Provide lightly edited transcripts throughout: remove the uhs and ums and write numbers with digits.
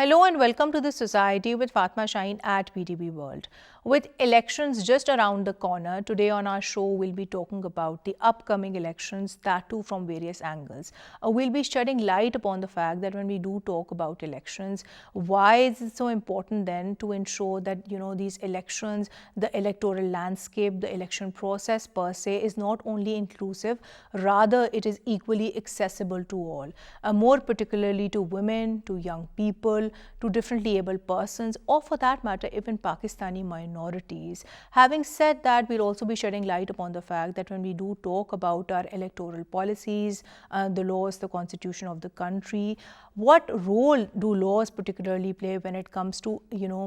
Hello and welcome to the Society with Fatma Shaheen at PTB World. With elections just around the corner, today on our show we'll be talking about the upcoming elections, that too from various angles. We'll be shedding light upon the fact that when we do talk about elections, why is it so important then to ensure that these elections, the electoral landscape, the election process per se is not only inclusive, rather it is equally accessible to all, more particularly to women, to young people, to differently abled persons, or for that matter, even Pakistani minorities. Having said that, we'll also be shedding light upon the fact that when we do talk about our electoral policies, the laws, the constitution of the country, what role do laws particularly play when it comes to,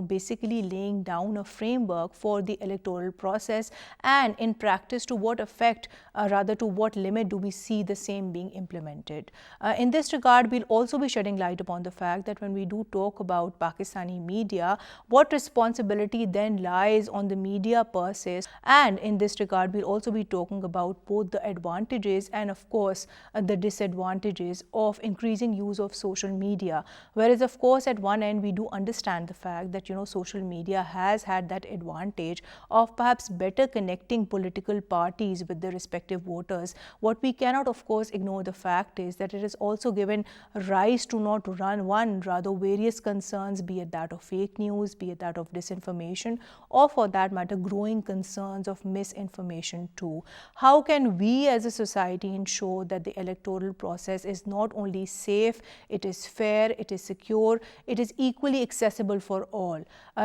basically laying down a framework for the electoral process, and in practice, to what effect, rather to what limit do we see the same being implemented? In this regard, we'll also be shedding light upon the fact that when we do talk about Pakistani media, what responsibility then lies on the media per se. And in this regard, we'll also be talking about both the advantages and, of course, the disadvantages of increasing use of social media. Whereas, of course, at one end, we do understand the fact that, social media has had that advantage of perhaps better connecting political parties with their respective voters. What we cannot, of course, ignore the fact is that it has also given rise to not rather various concerns, be it that of fake news, be it that of disinformation, or for that matter, growing concerns of misinformation too. How can we as a society ensure that the electoral process is not only safe, it is fair, it is secure, it is equally accessible for all?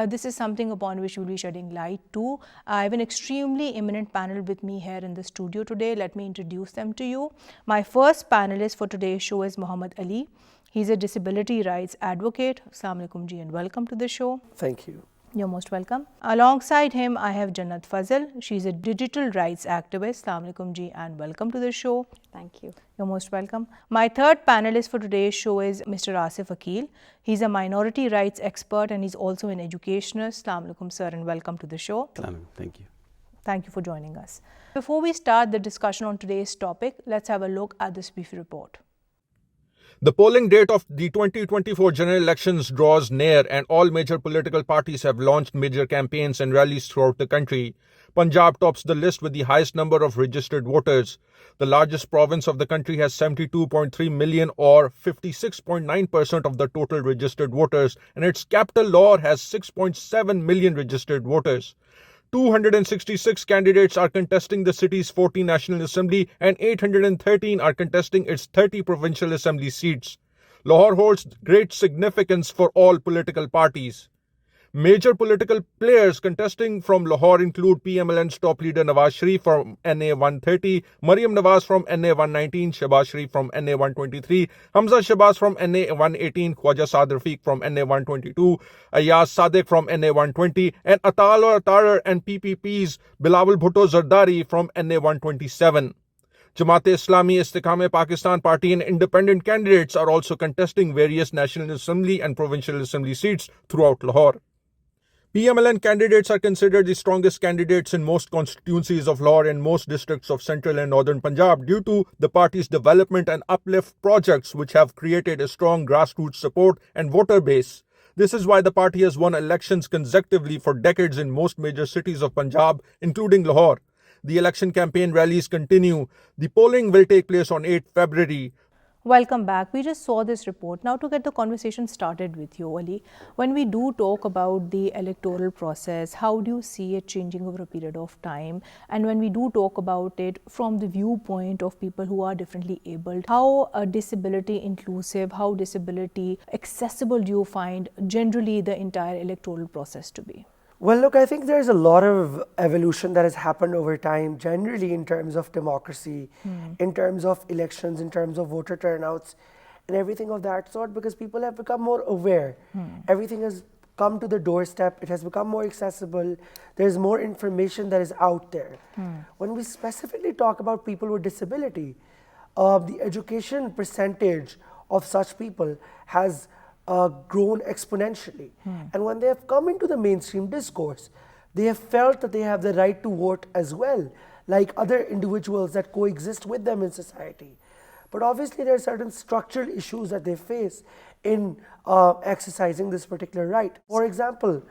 This is something upon which we'll be shedding light to. I have an extremely eminent panel with me here in the studio today. Let me introduce them to you. My first panelist for today's show is Muhammad Ali. He's a disability rights advocate. Assalamu alaikum ji and welcome to the show. Thank you. You're most welcome. Alongside him, I have Jannat Fazal. She's a digital rights activist. Assalamu alaikum ji and welcome to the show. Thank you. You're most welcome. My third panelist for today's show is Mr. Asif Akil. He's a minority rights expert and he's also an educationist. Assalamu alaikum sir and welcome to the show. Thank you. Thank you for joining us. Before we start the discussion on today's topic, let's have a look at this brief report. The polling date of the 2024 general elections draws near and all major political parties have launched major campaigns and rallies throughout the country. Punjab tops the list with the highest number of registered voters. The largest province of the country has 72.3 million or 56.9% of the total registered voters, and its capital, Lahore, has 6.7 million registered voters. 266 candidates are contesting the city's 40 National Assembly and 813 are contesting its 30 Provincial Assembly seats. Lahore holds great significance for all political parties. Major political players contesting from Lahore include PMLN's top leader Nawaz Sharif from NA 130, Maryam Nawaz from NA 119, Shehbaz Sharif from NA 123, Hamza Shehbaz from NA 118, Khwaja Saad Rafiq from NA 122, Ayaz Sadiq from NA 120, and Atal Tarar and PPP's Bilawal Bhutto Zardari from NA 127. Jamaat-e-Islami, Istiqam-e Pakistan Party and independent candidates are also contesting various National Assembly and Provincial Assembly seats throughout Lahore. PMLN candidates are considered the strongest candidates in most constituencies of Lahore and most districts of central and northern Punjab due to the party's development and uplift projects which have created a strong grassroots support and voter base. This is why the party has won elections consecutively for decades in most major cities of Punjab, including Lahore. The election campaign rallies continue. The polling will take place on 8 February. Welcome back. We just saw this report. Now to get the conversation started with you, Ali, when we do talk about the electoral process, how do you see it changing over a period of time? And when we do talk about it from the viewpoint of people who are differently abled, how disability inclusive, how disability accessible do you find generally the entire electoral process to be? Well, look, I think there's a lot of evolution that has happened over time, generally in terms of democracy, in terms of elections, in terms of voter turnouts, and everything of that sort, because people have become more aware. Everything has come to the doorstep. It has become more accessible. There's more information that is out there. When we specifically talk about people with disability, the education percentage of such people has grown exponentially. And when they have come into the mainstream discourse, they have felt that they have the right to vote as well, like other individuals that coexist with them in society. But obviously there are certain structural issues that they face in exercising this particular right. For example,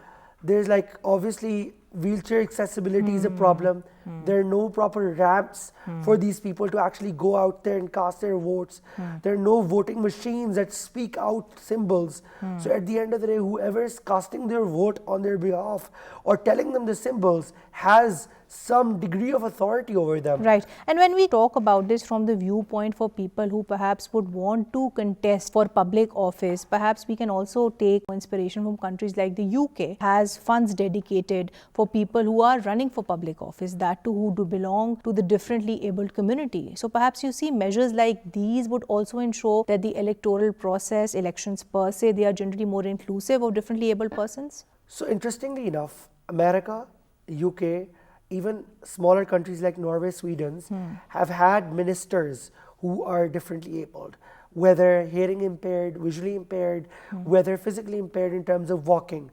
there's like obviously wheelchair accessibility is a problem. There are no proper ramps for these people to actually go out there and cast their votes. There are no voting machines that speak out symbols. So at the end of the day, whoever is casting their vote on their behalf or telling them the symbols has some degree of authority over them. Right. And when we talk about this from the viewpoint for people who perhaps would want to contest for public office, perhaps we can also take inspiration from countries like the UK has funds dedicated for people who are running for public office, that too who do belong to the differently abled community. So perhaps you see measures like these would also ensure that the electoral process, elections per se, they are generally more inclusive of differently abled persons? So interestingly enough, America, UK, even smaller countries like Norway, Sweden have had ministers who are differently abled, whether hearing impaired, visually impaired, whether physically impaired in terms of walking.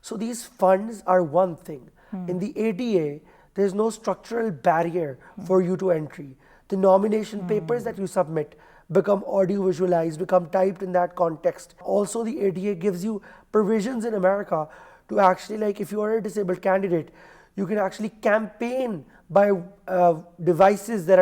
So these funds are one thing. In the ADA, there's no structural barrier for you to entry. The nomination papers that you submit become audio visualized, become typed in that context. Also, the ADA gives you provisions in America to actually, like, if you are a disabled candidate, you can actually campaign by devices that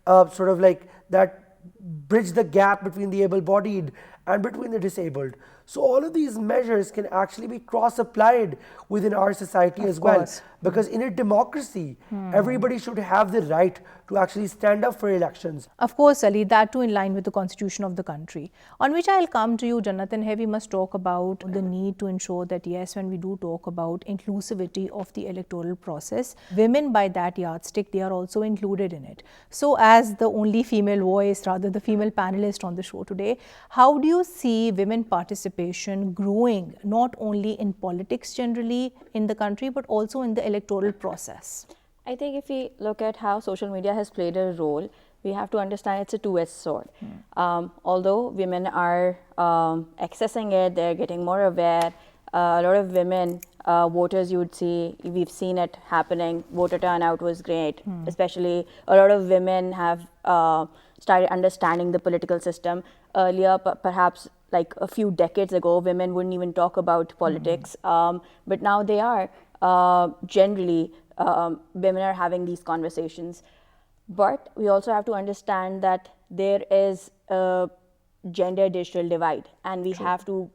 are sort of like that bridge the gap between the able-bodied and between the disabled. So all of these measures can actually be cross-applied within our society as well. Because in a democracy, everybody should have the right to actually stand up for elections. Of course, Ali, that too in line with the constitution of the country. On which I'll come to you, Jonathan. Here we must talk about the need to ensure that, yes, when we do talk about inclusivity of the electoral process, women by that yardstick, they are also included in it. So as the only female voice, rather the female panelist on the show today, how do you see women participation growing not only in politics generally in the country, but also in the electoral process? I think if we look at how social media has played a role, we have to understand it's a two-edged sword. Although women are accessing it, they're getting more aware. A lot of women voters, you would see, we've seen it happening. Voter turnout was great. Especially a lot of women have started understanding the political system. Earlier, perhaps like a few decades ago, women wouldn't even talk about politics, but now they are. Generally, women are having these conversations. But we also have to understand that there is a gender digital divide, and we have to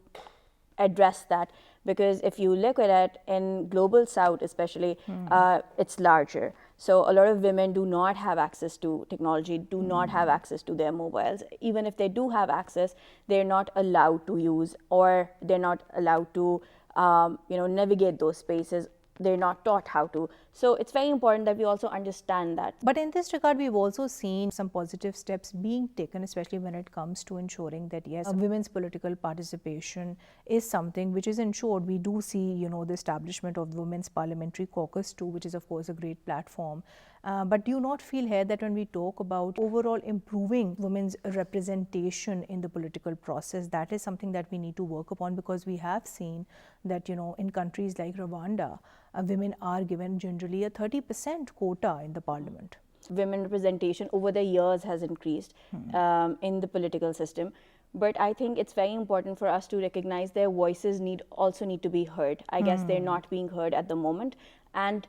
address that, because if you look at it in global south especially, it's larger. So a lot of women do not have access to technology, do not have access to their mobiles. Even if they do have access, they're not allowed to use, or they're not allowed to navigate those spaces. They're not taught how to. So it's very important that we also understand that. But in this regard, we've also seen some positive steps being taken, especially when it comes to ensuring that, yes, women's political participation is something which is ensured. We do see, the establishment of the Women's Parliamentary Caucus too, which is of course a great platform. But do you not feel here that when we talk about overall improving women's representation in the political process, that is something that we need to work upon? Because we have seen that, in countries like Rwanda, women are given generally a 30% quota in the parliament. Women representation over the years has increased in the political system. But I think it's very important for us to recognize their voices also need to be heard. I guess they're not being heard at the moment. And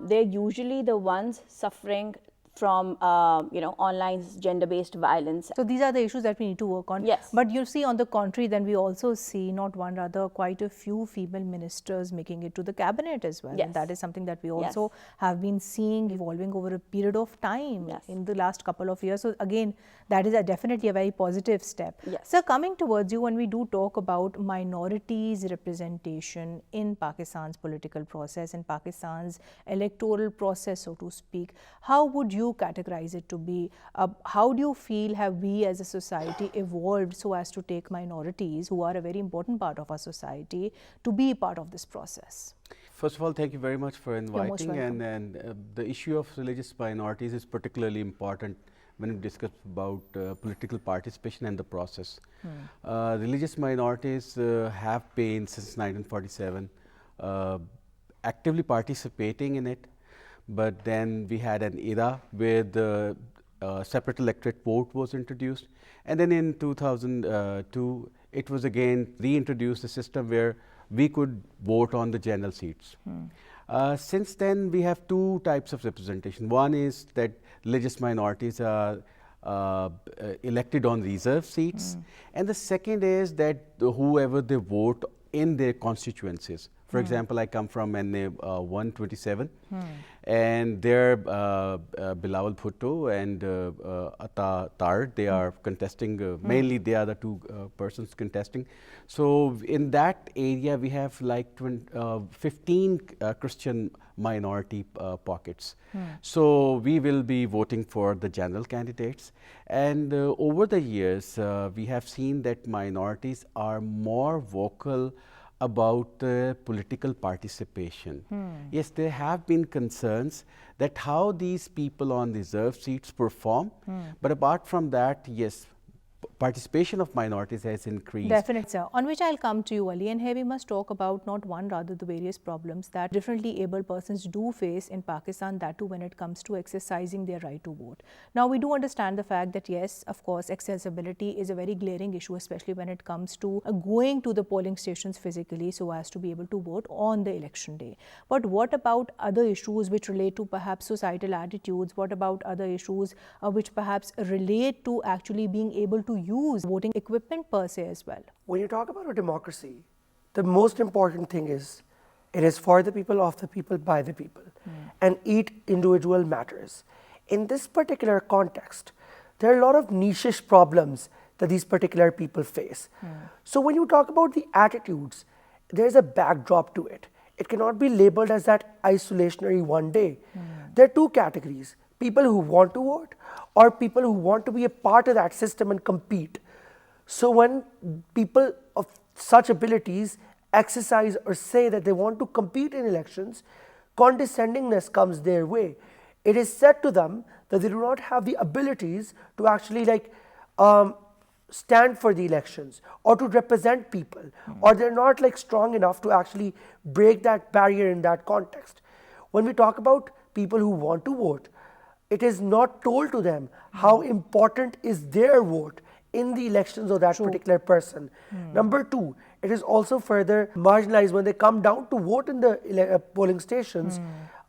they're usually the ones suffering from online gender-based violence. So these are the issues that we need to work on. Yes. But you see, on the contrary, then we also see not one, rather quite a few female ministers making it to the cabinet as well. Yes. And that is something that we also have been seeing evolving over a period of time in the last couple of years. So again, that is definitely a very positive step. Yes. So coming towards you, when we do talk about minorities representation in Pakistan's political process, in Pakistan's electoral process, so to speak, how would you categorize it to be? How do you feel have we as a society evolved so as to take minorities, who are a very important part of our society, to be part of this process? First of all, thank you very much for inviting. welcome. And the issue of religious minorities is particularly important when we discuss about political participation and the process. Religious minorities have been since 1947 actively participating in it. But then we had an era where the separate electorate vote was introduced. And then in 2002, it was again reintroduced a system where we could vote on the general seats. Since then, we have two types of representation. One is that religious minorities are elected on reserve seats, and the second is that whoever they vote in their constituencies. For example, I come from NA 127, and there Bilawal Bhutto and Atta Tar, they are contesting, mainly they are the two persons contesting. So in that area, we have like 15 Christian minority pockets. So we will be voting for the general candidates. And over the years, we have seen that minorities are more vocal about political participation. Yes, there have been concerns that how these people on reserve seats perform, but apart from that, yes, participation of minorities has increased. Definitely, sir. On which I'll come to you, Ali. And here we must talk about not one, rather the various problems that differently able persons do face in Pakistan, that too when it comes to exercising their right to vote. Now, we do understand the fact that, yes, of course, accessibility is a very glaring issue, especially when it comes to going to the polling stations physically so as to be able to vote on the election day. But what about other issues which relate to perhaps societal attitudes? What about other issues which perhaps relate to actually being able to use voting equipment per se as well? When you talk about a democracy, the most important thing is it is for the people, of the people, by the people, and each individual matters. In this particular context, there are a lot of niche problems that these particular people face. So when you talk about the attitudes, there's a backdrop to it. It cannot be labeled as that isolationary one day. There are two categories: people who want to vote or people who want to be a part of that system and compete. So when people of such abilities exercise or say that they want to compete in elections, condescendingness comes their way. It is said to them that they do not have the abilities to actually stand for the elections or to represent people, or they're not strong enough to actually break that barrier in that context. When we talk about people who want to vote, it is not told to them how important is their vote in the elections of that particular person. Number two, it is also further marginalized when they come down to vote in the polling stations.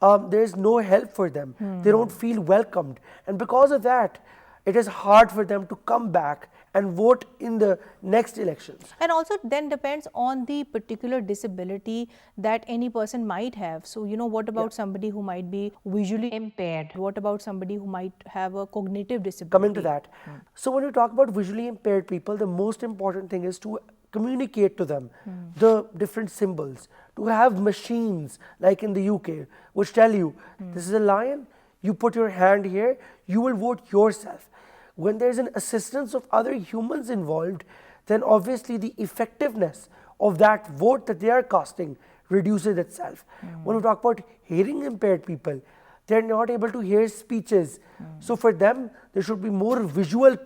There is no help for them. They don't feel welcomed. And because of that, it is hard for them to come back and vote in the next elections. And also then depends on the particular disability that any person might have. So, what about somebody who might be visually impaired? What about somebody who might have a cognitive disability? Coming to that. So when we talk about visually impaired people, the most important thing is to communicate to them the different symbols, to have machines like in the UK which tell you, this is a lion, you put your hand here, you will vote yourself. When there's an assistance of other humans involved, then obviously the effectiveness of that vote that they are casting reduces itself. When we talk about hearing impaired people, they're not able to hear speeches. So for them, there should be more visual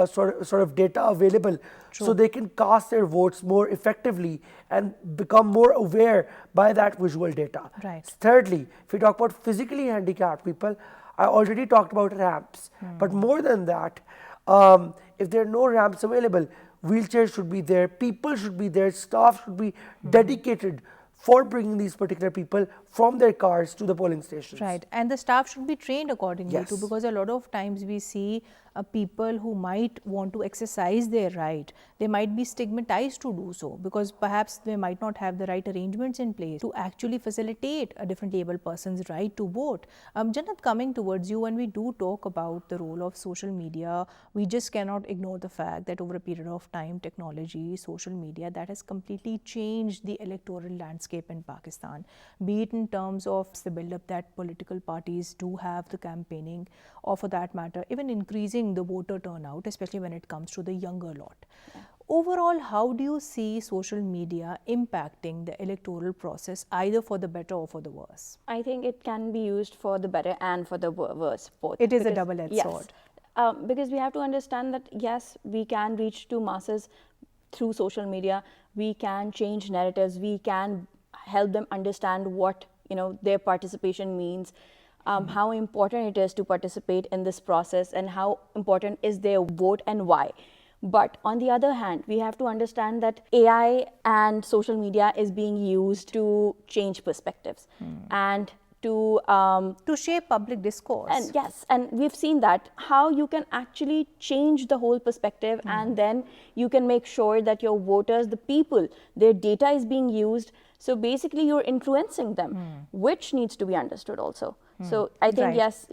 sort of data available so they can cast their votes more effectively and become more aware by that visual data. Right. Thirdly, if we talk about physically handicapped people, I already talked about ramps, but more than that, if there are no ramps available, wheelchairs should be there, people should be there, staff should be dedicated for bringing these particular people from their cars to the polling stations. Right, and the staff should be trained accordingly too, Yes. because a lot of times we see people who might want to exercise their right, they might be stigmatized to do so because perhaps they might not have the right arrangements in place to actually facilitate a differently able person's right to vote. Jannat, coming towards you, when we do talk about the role of social media, we just cannot ignore the fact that over a period of time, technology, social media, that has completely changed the electoral landscape in Pakistan, be it in terms of the build-up that political parties do have, the campaigning, or for that matter, even increasing the voter turnout, especially when it comes to the younger lot. Overall, how do you see social media impacting the electoral process, either for the better or for the worse? I think it can be used for the better and for the worse, both. It is a double-edged sword. Because we have to understand that, yes, we can reach to masses through social media. We can change narratives. We can help them understand what their participation means. how important it is to participate in this process and how important is their vote and why. But on the other hand, we have to understand that AI and social media is being used to change perspectives and To shape public discourse. and yes, and we've seen that how you can actually change the whole perspective, and then you can make sure that your voters, the people, their data is being used. So basically, you're influencing them, which needs to be understood also. So I think Right. yes,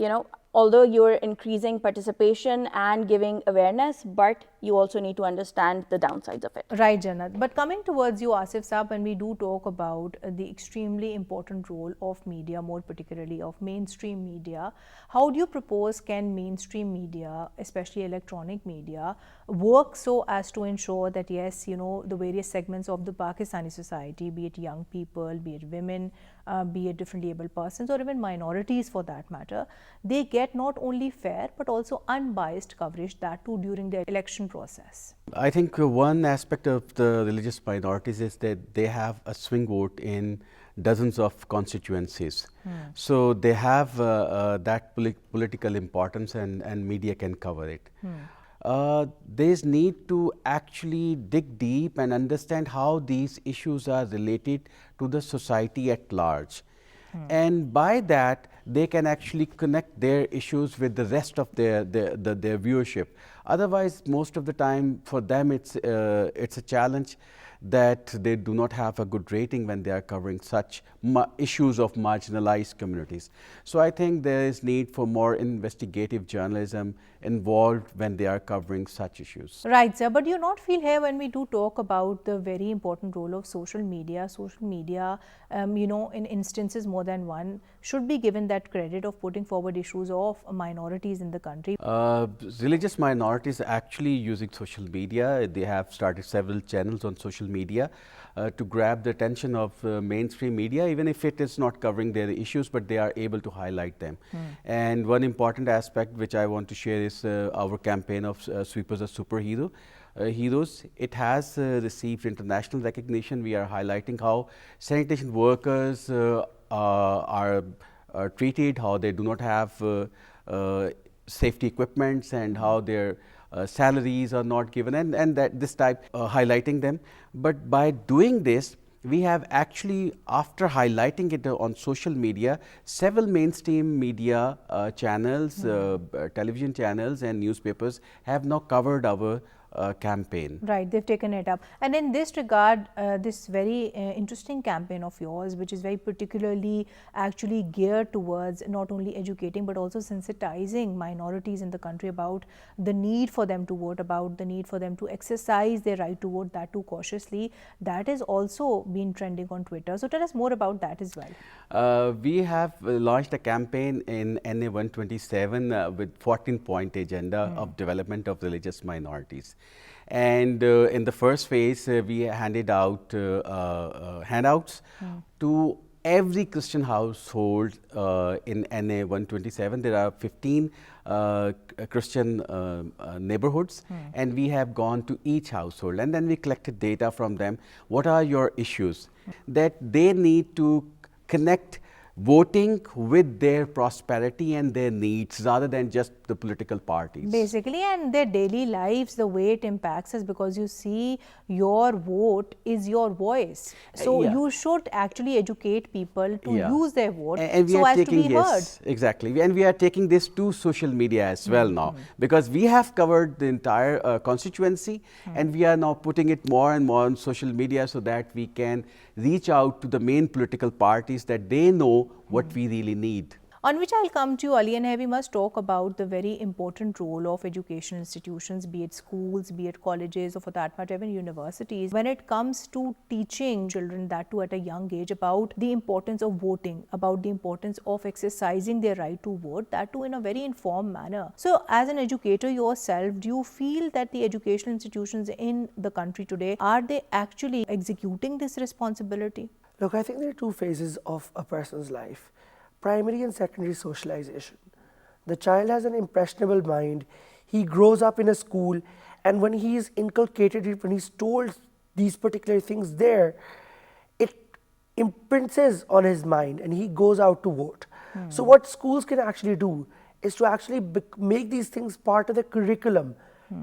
although you're increasing participation and giving awareness, but you also need to understand the downsides of it. Right, Jannat. But coming towards you, Asif Saab, when we do talk about the extremely important role of media, more particularly of mainstream media, how do you propose can mainstream media, especially electronic media, work so as to ensure that, yes, the various segments of the Pakistani society, be it young people, be it women, be it differently abled persons, or even minorities for that matter, they get not only fair but also unbiased coverage, that too during the election process? I think one aspect of the religious minorities is that they have a swing vote in dozens of constituencies. So they have that political importance, and media can cover it. There's need to actually dig deep and understand how these issues are related to the society at large. And by that, they can actually connect their issues with the rest of their viewership. Otherwise, most of the time for them, it's a challenge that they do not have a good rating when they are covering such issues of marginalized communities. So I think there is need for more investigative journalism involved when they are covering such issues. Right, sir. But do you not feel here when we do talk about the very important role of social media, in instances more than one, should be given that credit of putting forward issues of minorities in the country? Religious minorities actually using social media. They have started several channels on social media to grab the attention of mainstream media, even if it is not covering their issues, but they are able to highlight them. And one important aspect which I want to share is our campaign of Sweepers are heroes. It has received international recognition. We are highlighting how sanitation workers are treated, how they do not have safety equipments, and how their salaries are not given, and that this type highlighting them. But by doing this, we have actually, after highlighting it on social media, several mainstream media channels, television channels and newspapers have now covered our campaign. Right, they've taken it up. And in this regard, this very interesting campaign of yours, which is very particularly actually geared towards not only educating but also sensitizing minorities in the country about the need for them to vote, about the need for them to exercise their right to vote, that too cautiously, that has also been trending on Twitter. So tell us more about that as well. We have launched a campaign in NA 127 with 14-point agenda of development of religious minorities. And in the first phase, we handed out handouts to every Christian household in NA 127. There are 15 Christian neighborhoods, and we have gone to each household, and then we collected data from them. What are your issues? That they need to connect voting with their prosperity and their needs rather than just the political parties. Basically, and their daily lives, the way it impacts us, because you see, your vote is your voice. So Yeah. you should actually educate people to Yeah. use their vote And we so are as to taking, be yes, heard. exactly. And we are taking this to social media as well now, because we have covered the entire constituency, and we are now putting it more and more on social media so that we can reach out to the main political parties, that they know what we really need. On which I'll come to you, Ali, and here we must talk about the very important role of educational institutions, be it schools, be it colleges, or for that matter even universities, when it comes to teaching children, that too at a young age, about the importance of voting, about the importance of exercising their right to vote, that too in a very informed manner. So as an educator yourself, do you feel that the educational institutions in the country today, are they actually executing this responsibility? Look, I think there are two phases of a person's life: primary and secondary socialization. The child has an impressionable mind. He grows up in a school, and when he is inculcated, when he's told these particular things there, it imprints on his mind, and he goes out to vote. So what schools can actually do is to actually make these things part of the curriculum,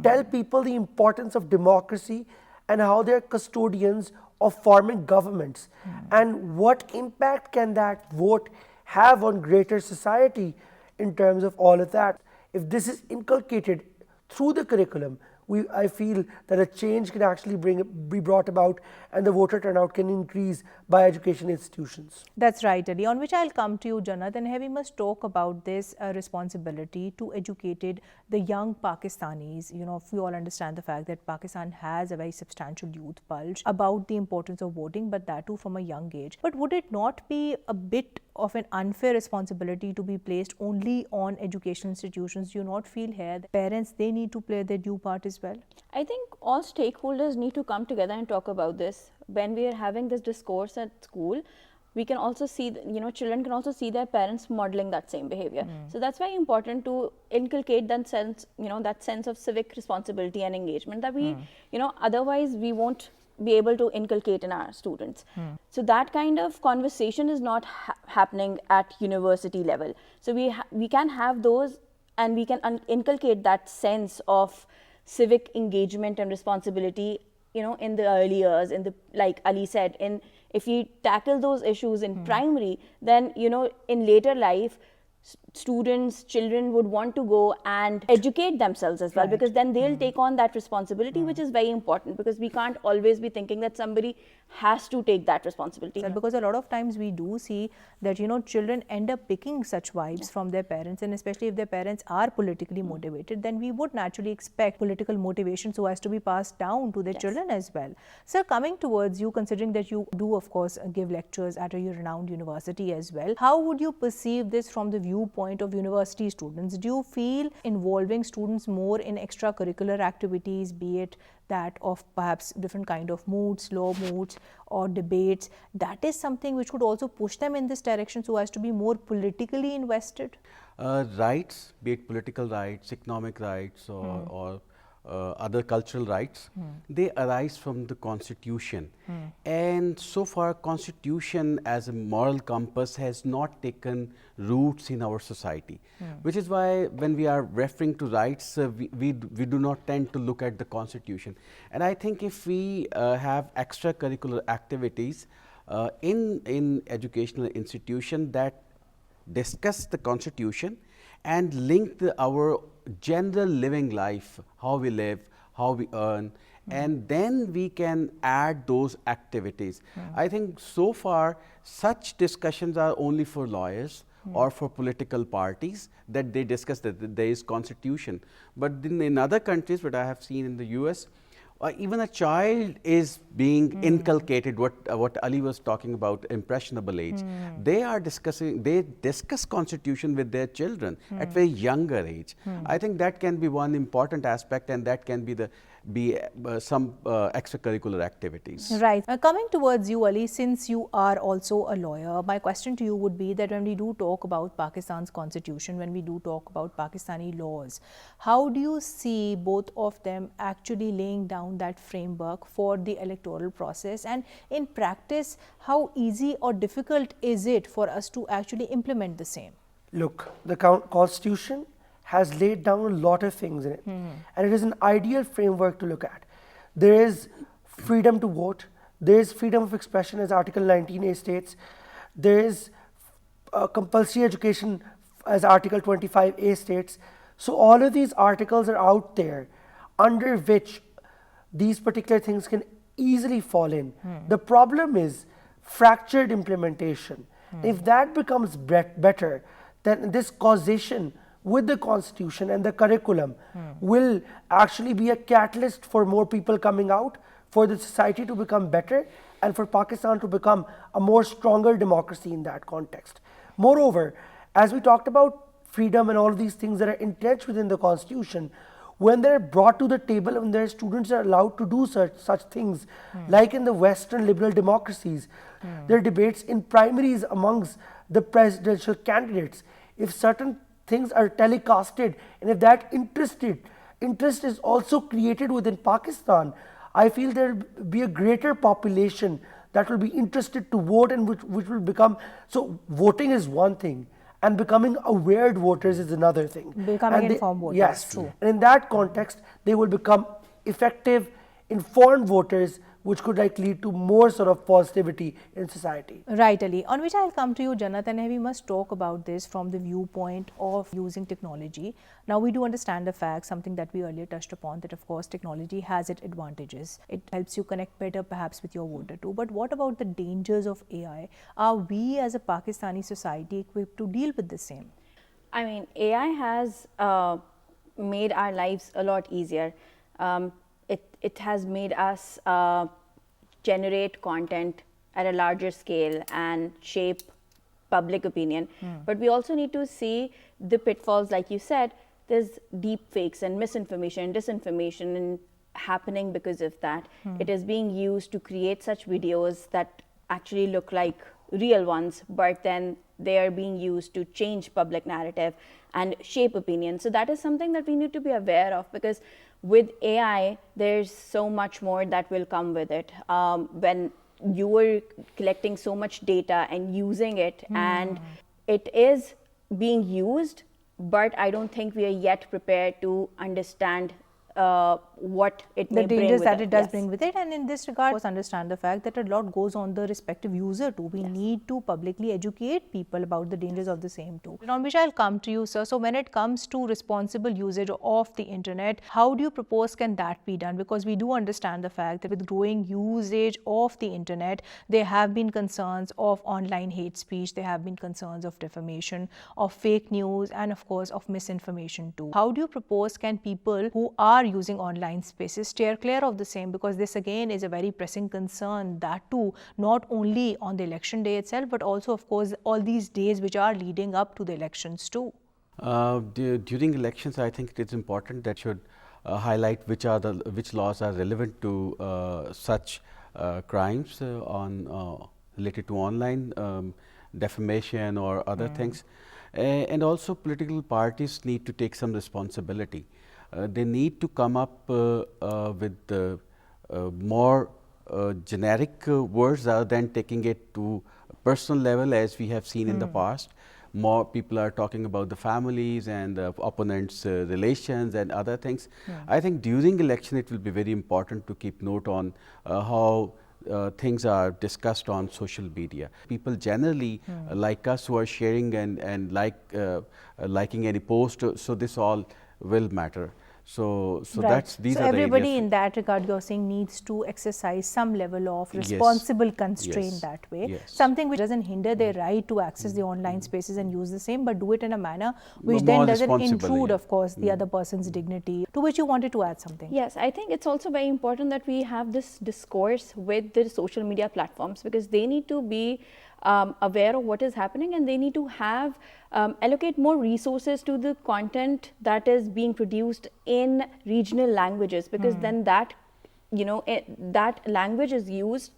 tell people the importance of democracy and how they're custodians of forming governments, and what impact can that vote have on greater society in terms of all of that. If this is inculcated through the curriculum, I feel that a change can actually be brought about, and the voter turnout can increase by education institutions. That's right, Ali. On which I'll come to you, Jannat, and here we must talk about this responsibility to educate the young Pakistanis. You know, if we all understand the fact that Pakistan has a very substantial youth bulge about the importance of voting, but that too from a young age. But would it not be a bit of an unfair responsibility to be placed only on educational institutions? Do you not feel here that parents, they need to play their due part as well? I think all stakeholders need to come together and talk about this. When we are having this discourse at school, we can also see, children can also see their parents modeling that same behavior. So that's very important to inculcate that sense, that sense of civic responsibility and engagement that we, otherwise we won't be able to inculcate in our students. So that kind of conversation is not happening at university level. So we can have those, and we can inculcate that sense of civic engagement and responsibility, in the early years, like Ali said, if we tackle those issues in primary, then, in later life, students, children would want to go and educate themselves as well, because then they'll take on that responsibility, which is very important, because we can't always be thinking that somebody has to take that responsibility. Because a lot of times we do see that, children end up picking such vibes from their parents, and especially if their parents are politically motivated, then we would naturally expect political motivation so as to be passed down to their children as well. Sir, coming towards you, considering that you do, of course, give lectures at a renowned university as well, how would you perceive this from the viewpoint of university students? Do you feel involving students more in extracurricular activities, be it that of perhaps different kind of moods, law moods or debates, that is something which would also push them in this direction so as to be more politically invested? Rights, be it political rights, economic rights, or other cultural rights, they arise from the Constitution. And so far, Constitution as a moral compass has not taken roots in our society, which is why when we are referring to rights, we do not tend to look at the Constitution. And I think if we have extracurricular activities in educational institution that discuss the Constitution and link our general living life, how we live, how we earn, and then we can add those activities. I think so far such discussions are only for lawyers or for political parties, that they discuss that there is Constitution. But in other countries, what I have seen in the US, even a child is being inculcated, what Ali was talking about, impressionable age. They discuss Constitution with their children at very younger age. I think that can be one important aspect, and that can be some extracurricular activities. Right. Coming towards you, Ali, since you are also a lawyer, my question to you would be that when we do talk about Pakistan's constitution, when we do talk about Pakistani laws, how do you see both of them actually laying down that framework for the electoral process? And in practice, how easy or difficult is it for us to actually implement the same? Look, the Constitution has laid down a lot of things in it, and it is an ideal framework to look at. There is freedom to vote, there is freedom of expression, as Article 19A states, there is compulsory education, as Article 25A states. So all of these articles are out there under which these particular things can easily fall in. The problem is fractured implementation. If that becomes better, then this causation with the Constitution and the curriculum will actually be a catalyst for more people coming out, for the society to become better, and for Pakistan to become a more stronger democracy in that context. Moreover, as we talked about freedom and all of these things that are entrenched within the Constitution, when they're brought to the table and their students are allowed to do such things, like in the Western liberal democracies, there are debates in primaries amongst the presidential candidates. If certain things are telecasted, and if that interest is also created within Pakistan, I feel there will be a greater population that will be interested to vote, and which will become, so voting is one thing. and becoming aware voters is another thing. Becoming And informed voters, yes, true. and in that context, they will become effective, informed voters, which could like lead to more sort of positivity in society. Right, Ali. On which I'll come to you, Jannat, and we must talk about this from the viewpoint of using technology. Now, we do understand the fact, something that we earlier touched upon, that of course technology has its advantages. It helps you connect better perhaps with your voter too. But what about the dangers of AI? Are we as a Pakistani society equipped to deal with the same? I mean, AI has made our lives a lot easier. It has made us generate content at a larger scale and shape public opinion. But we also need to see the pitfalls, like you said. There's deep fakes and misinformation and disinformation and happening because of that. It is being used to create such videos that actually look like real ones, but then they are being used to change public narrative and shape opinion. So that is something that we need to be aware of, because with AI, there's so much more that will come with it. When you are collecting so much data and using it, and it is being used, but I don't think we are yet prepared to understand what it may The bring dangers with that it. it does Yes. bring with it, and in this regard, of course, understand the fact that a lot goes on the respective user too. We need to publicly educate people about the dangers of the same too. On which I'll come to you, sir. So when it comes to responsible usage of the internet, how do you propose can that be done? Because we do understand the fact that with growing usage of the internet, there have been concerns of online hate speech, there have been concerns of defamation, of fake news, and of course of misinformation too. How do you propose can people who are using online spaces steer clear of the same? Because this again is a very pressing concern, that too not only on the election day itself, but also of course all these days which are leading up to the elections too. During elections, I think it is important that should highlight which laws are relevant to such crimes related to online defamation or other things, and also political parties need to take some responsibility. They need to come up with more generic words rather than taking it to a personal level, as we have seen in the past. More people are talking about the families and the opponents' relations and other things. I think during election it will be very important to keep note on how things are discussed on social media. People generally like us who are sharing and liking any post, so this all will matter. So Right. these So are the everybody areas. in that regard, you're saying, needs to exercise some level of Yes. responsible constraint Yes. that way. Yes. Something which doesn't hinder their right to access the online spaces and use the same, but do it in a manner which More then doesn't responsible, intrude, yeah. of course, the other person's dignity. To which you wanted to add something. Yes, I think it's also very important that we have this discourse with the social media platforms, because they need to be aware of what is happening, and they need to have allocate more resources to the content that is being produced in regional languages, because then that that language is used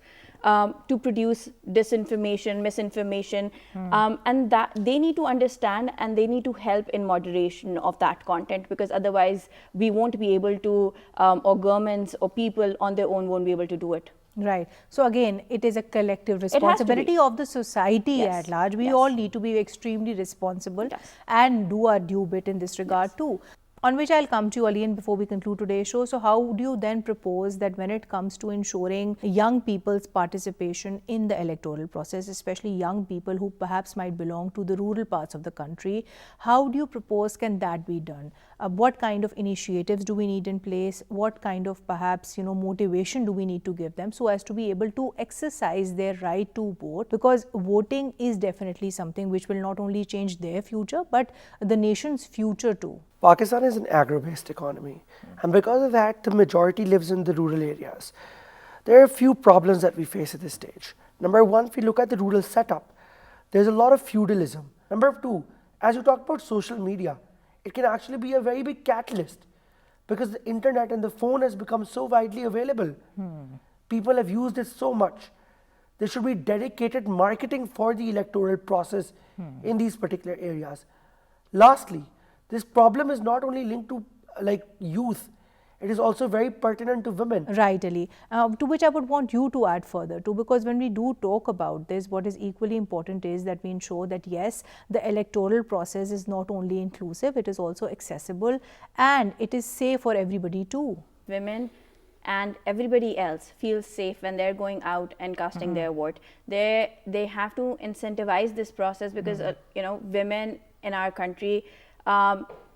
to produce disinformation, misinformation, and that they need to understand and they need to help in moderation of that content, because otherwise we won't be able to, or governments or people on their own won't be able to do it. Right. So again, it is a collective has to be. responsibility of the society Yes. at large. We Yes. all need to be extremely responsible Yes. and do our due bit in this regard too. On which I'll come to you, Alian, before we conclude today's show. So how do you then propose that when it comes to ensuring young people's participation in the electoral process, especially young people who perhaps might belong to the rural parts of the country, how do you propose can that be done? What kind of initiatives do we need in place? What kind of perhaps motivation do we need to give them so as to be able to exercise their right to vote? Because voting is definitely something which will not only change their future but the nation's future too. Pakistan is an agro-based economy, and because of that, the majority lives in the rural areas. There are a few problems that we face at this stage. Number one, if we look at the rural setup, there's a lot of feudalism. Number two, as you talk about social media, it can actually be a very big catalyst because the internet and the phone has become so widely available. People have used it so much. There should be dedicated marketing for the electoral process in these particular areas. Lastly, this problem is not only linked to like youth, it is also very pertinent to women. Right, Ali. To which I would want you to add further to, because when we do talk about this, what is equally important is that we ensure that yes, the electoral process is not only inclusive, it is also accessible and it is safe for everybody too. Women and everybody else feels safe when they're going out and casting their vote. They have to incentivize this process because you know, women in our country,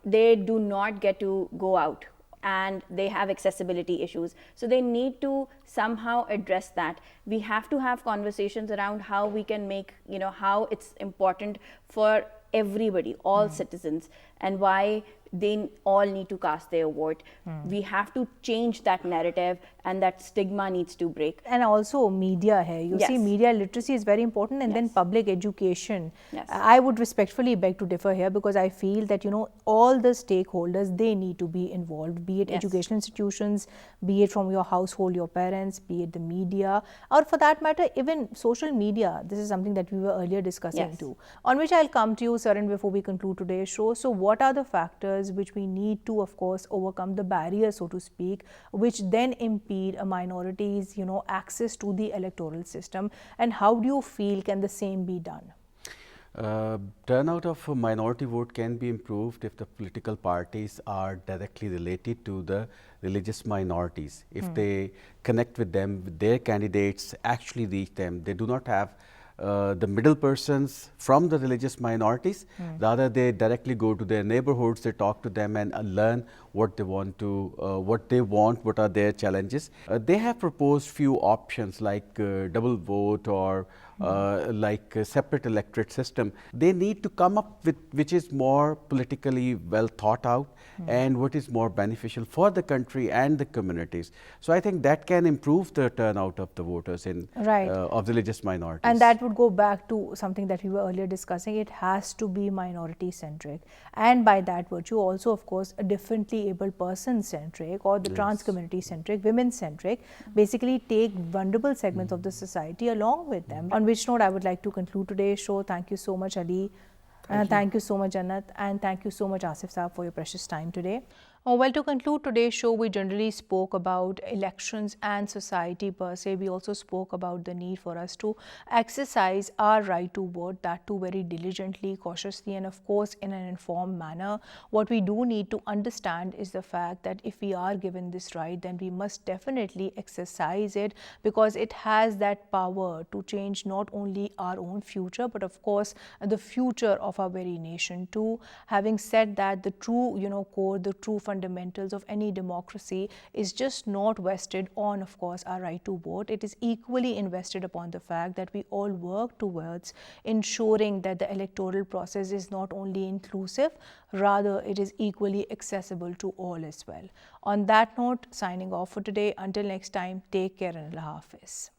they do not get to go out and they have accessibility issues, so they need to somehow address that. We have to have conversations around how we can make, you know, how it's important for everybody, all citizens, and why they all need to cast their vote. We have to change that narrative, and that stigma needs to break. And also media hai. You see, Yes. media literacy is very important, and then Yes. public education. Yes. I would respectfully beg to differ here, because I feel that, you know, all the stakeholders, they need to be involved, be it Yes. educational institutions, be it from your household, your parents, be it the media, or for that matter, even social media. This is something that we were earlier discussing Yes. too. On which I'll come to you, Saran, before we conclude today's show. So what are the factors which we need to, of course, overcome the barriers, so to speak, which then impede a minority's, you know, access to the electoral system, and how do you feel can the same be done? Turnout of a minority vote can be improved if the political parties are directly related to the religious minorities. If they connect with them, with their candidates, actually reach them. They do not have the middle persons from the religious minorities. Rather, they directly go to their neighborhoods, they talk to them and learn what they want to, what are their challenges. They have proposed few options like double vote or like a separate electorate system. They need to come up with which is more politically well thought out and what is more beneficial for the country and the communities. So I think that can improve the turnout of the voters in Right. of religious minorities. And that would go back to something that we were earlier discussing. It has to be minority centric, and by that virtue also, of course, a differently abled person centric, or the trans community centric, women centric, basically take vulnerable segments of the society along with them. On which note I would like to conclude today's show. Thank you so much, Ali. Thank you so much, Jannat, and thank you so much, Asif Saab, for your precious time today. Well, to conclude today's show, we generally spoke about elections and society per se. We also spoke about the need for us to exercise our right to vote, that too very diligently, cautiously, and of course in an informed manner. What we do need to understand is the fact that if we are given this right, then we must definitely exercise it, because it has that power to change not only our own future, but of course the future of our very nation too. Having said that, the true, you know, core, the true fundamentals of any democracy is just not vested on, of course, our right to vote. It is equally invested upon the fact that we all work towards ensuring that the electoral process is not only inclusive, rather it is equally accessible to all as well. On that note, signing off for today. Until next time, take care and Allah Hafiz.